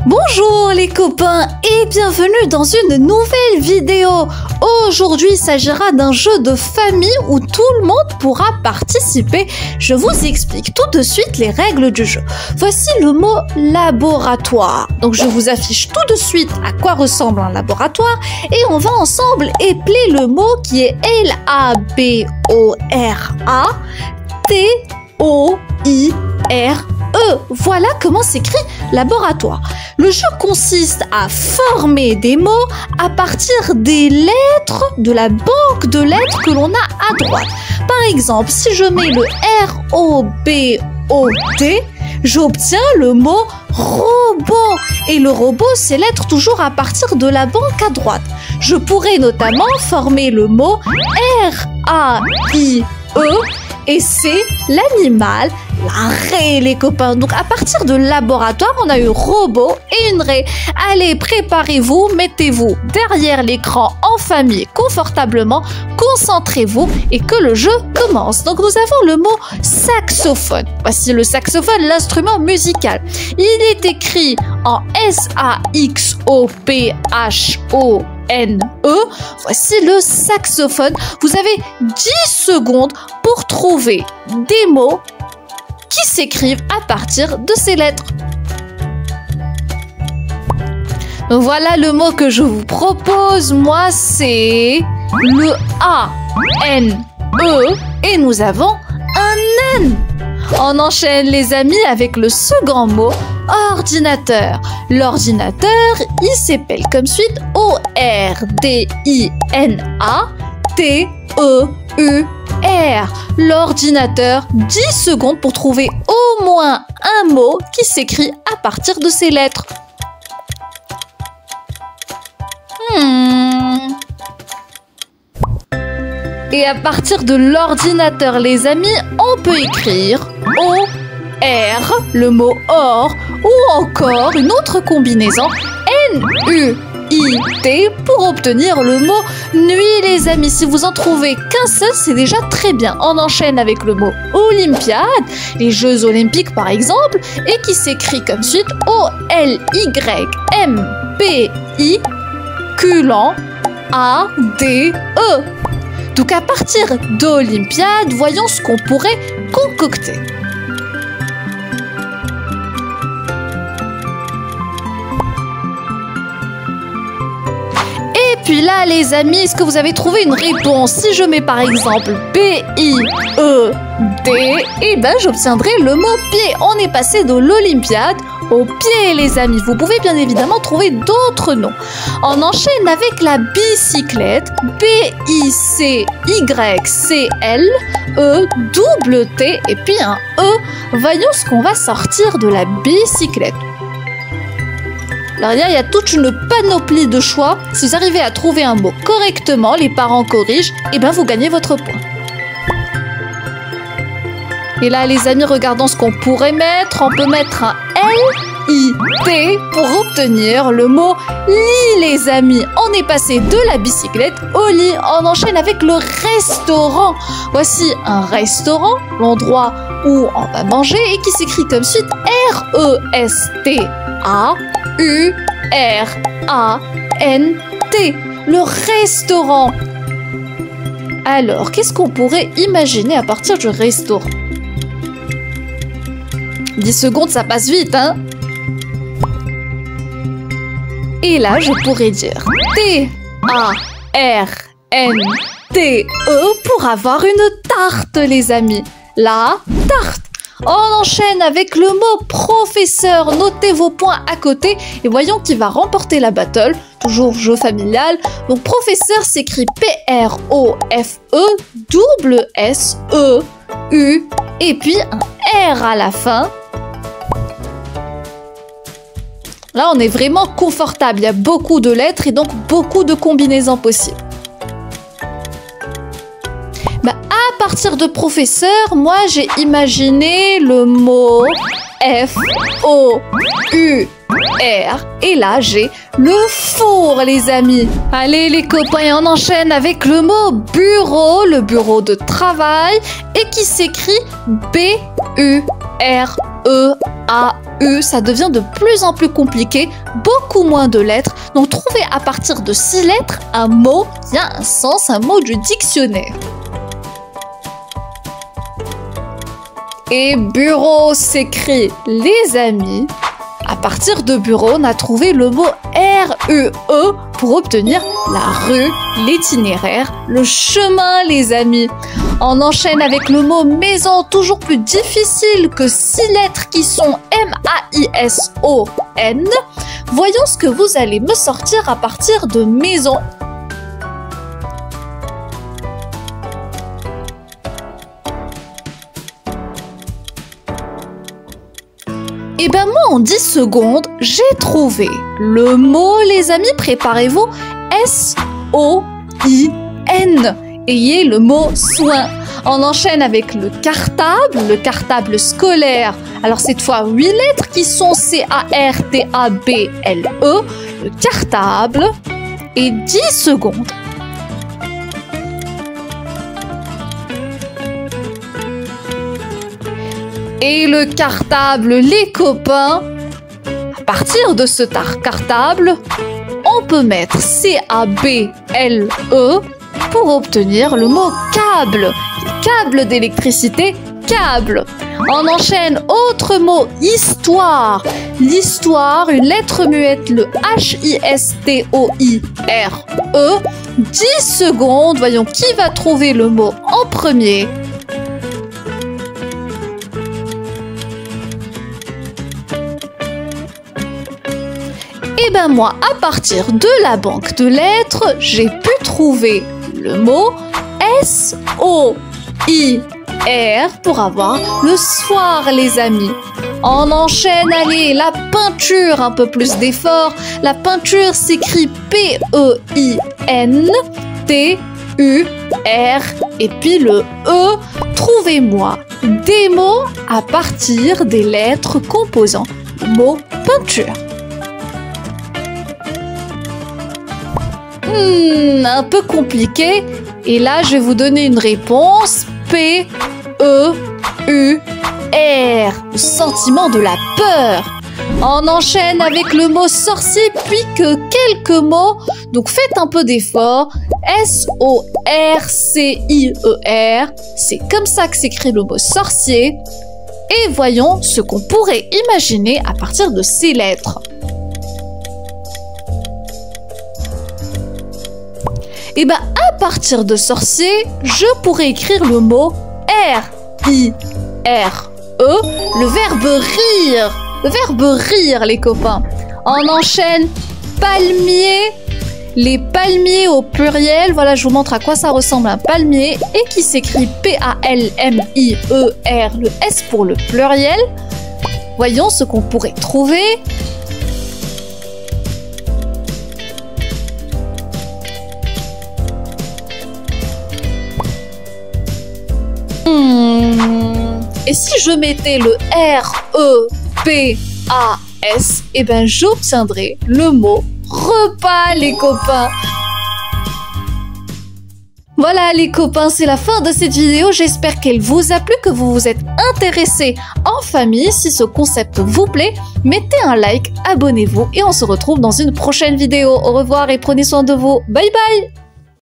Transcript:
Bonjour les copains et bienvenue dans une nouvelle vidéo. Aujourd'hui, il s'agira d'un jeu de famille où tout le monde pourra participer. Je vous explique tout de suite les règles du jeu. Voici le mot laboratoire. Donc je vous affiche tout de suite à quoi ressemble un laboratoire et on va ensemble épeler le mot qui est L-A-B-O-R-A-T-O-I-R. Voilà comment s'écrit laboratoire. Le jeu consiste à former des mots à partir des lettres de la banque de lettres que l'on a à droite. Par exemple, si je mets le R-O-B-O-T, j'obtiens le mot robot. Et le robot s'élève toujours à partir de la banque à droite. Je pourrais notamment former le mot R-A-I-E et c'est l'animal, la raie, les copains. Donc, à partir de laboratoire, on a eu robot et une raie. Allez, préparez-vous, mettez-vous derrière l'écran en famille, confortablement, concentrez-vous et que le jeu commence. Donc, nous avons le mot saxophone. Voici le saxophone, l'instrument musical. Il est écrit en S-A-X-O-P-H-O-N-E. Voici le saxophone. Vous avez 10 secondes pour trouver des mots qui s'écrivent à partir de ces lettres. Donc voilà le mot que je vous propose. Moi, c'est le A-N-E et nous avons un N. On enchaîne les amis avec le second mot, ordinateur. L'ordinateur, il s'appelle comme suite O-R-D-I-N-A-T-E-U-R. L'ordinateur, 10 secondes pour trouver au moins un mot qui s'écrit à partir de ces lettres. Et à partir de l'ordinateur, les amis, on peut écrire O-R, le mot or, ou encore une autre combinaison, N-U-I-T, pour obtenir le mot nuit, les amis. Si vous en trouvez qu'un seul, c'est déjà très bien. On enchaîne avec le mot Olympiade, les Jeux Olympiques par exemple, et qui s'écrit comme suite O-L-Y-M-P-I, culent, A-D-E. Donc à partir d'Olympiade, voyons ce qu'on pourrait concocter. Et puis là, les amis, est-ce que vous avez trouvé une réponse? Si je mets par exemple P-I-E-D, eh ben j'obtiendrai le mot pied. On est passé de l'Olympiade au pied, les amis. Vous pouvez bien évidemment trouver d'autres noms. On enchaîne avec la bicyclette, B-I-C-Y-C-L-E-T, et puis un E. Voyons ce qu'on va sortir de la bicyclette. Alors il y a toute une panoplie de choix. Si vous arrivez à trouver un mot correctement, les parents corrigent, et ben vous gagnez votre point. Et là, les amis, regardons ce qu'on pourrait mettre. On peut mettre un L-I-T pour obtenir le mot lit, les amis. On est passé de la bicyclette au lit. On enchaîne avec le restaurant. Voici un restaurant, l'endroit où on va manger et qui s'écrit comme suite R-E-S-T-A-U-R-A-N-T. Le restaurant. Alors, qu'est-ce qu'on pourrait imaginer à partir du restaurant? 10 secondes, ça passe vite, hein? Et là, je pourrais dire T-A-R-N-T-E pour avoir une tarte, les amis. La tarte. On enchaîne avec le mot professeur. Notez vos points à côté et voyons qui va remporter la battle. Toujours jeu familial. Donc, professeur s'écrit P-R-O-F-E-S-S-E-U et puis un R à la fin. Là, on est vraiment confortable. Il y a beaucoup de lettres et donc beaucoup de combinaisons possibles. À partir de professeur, moi, j'ai imaginé le mot F-O-U-R. Et là, j'ai le four, les amis. Allez, les copains, on enchaîne avec le mot bureau, le bureau de travail, et qui s'écrit B-U-R-E. E, A, U, ça devient de plus en plus compliqué, beaucoup moins de lettres. Donc trouver à partir de 6 lettres un mot qui a un sens, un mot du dictionnaire. Et bureau s'écrit les amis. À partir de bureau, on a trouvé le mot R-U-E pour obtenir la rue, l'itinéraire, le chemin, les amis. On enchaîne avec le mot maison, toujours plus difficile que 6 lettres qui sont M-A-I-S-O-N. Voyons ce que vous allez me sortir à partir de maison. Et ben moi, en 10 secondes, j'ai trouvé le mot, les amis, préparez-vous, S-O-I-N. Ayez le mot soin. On enchaîne avec le cartable scolaire. Alors cette fois, 8 lettres qui sont C-A-R-T-A-B-L-E, le cartable, et 10 secondes. Et le cartable, les copains, à partir de ce cartable, on peut mettre C-A-B-L-E pour obtenir le mot câble. Câble d'électricité, câble. On enchaîne, autre mot, histoire. L'histoire, une lettre muette, le H-I-S-T-O-I-R-E. 10 secondes, voyons qui va trouver le mot en premier. Et ben moi, à partir de la banque de lettres, j'ai pu trouver le mot S-O-I-R pour avoir le soir, les amis. On enchaîne, allez, la peinture, un peu plus d'effort. La peinture s'écrit P-E-I-N-T-U-R et puis le E. Trouvez-moi des mots à partir des lettres composant le mot peinture. Un peu compliqué. Et là, je vais vous donner une réponse. P-E-U-R. Le sentiment de la peur. On enchaîne avec le mot sorcier, puis que quelques mots. Donc, faites un peu d'effort. S-O-R-C-I-E-R. C'est comme ça que s'écrit le mot sorcier. Et voyons ce qu'on pourrait imaginer à partir de ces lettres. Et bien, à partir de sorcier, je pourrais écrire le mot R-I-R-E, le verbe rire. Le verbe rire, les copains. On enchaîne palmier. Les palmiers au pluriel. Voilà, je vous montre à quoi ça ressemble un palmier. Et qui s'écrit P-A-L-M-I-E-R, le S pour le pluriel. Voyons ce qu'on pourrait trouver. Et si je mettais le R-E-P-A-S, eh ben j'obtiendrais le mot repas, les copains. Voilà les copains, c'est la fin de cette vidéo. J'espère qu'elle vous a plu, que vous vous êtes intéressés en famille. Si ce concept vous plaît, mettez un like, abonnez-vous et on se retrouve dans une prochaine vidéo. Au revoir et prenez soin de vous. Bye bye!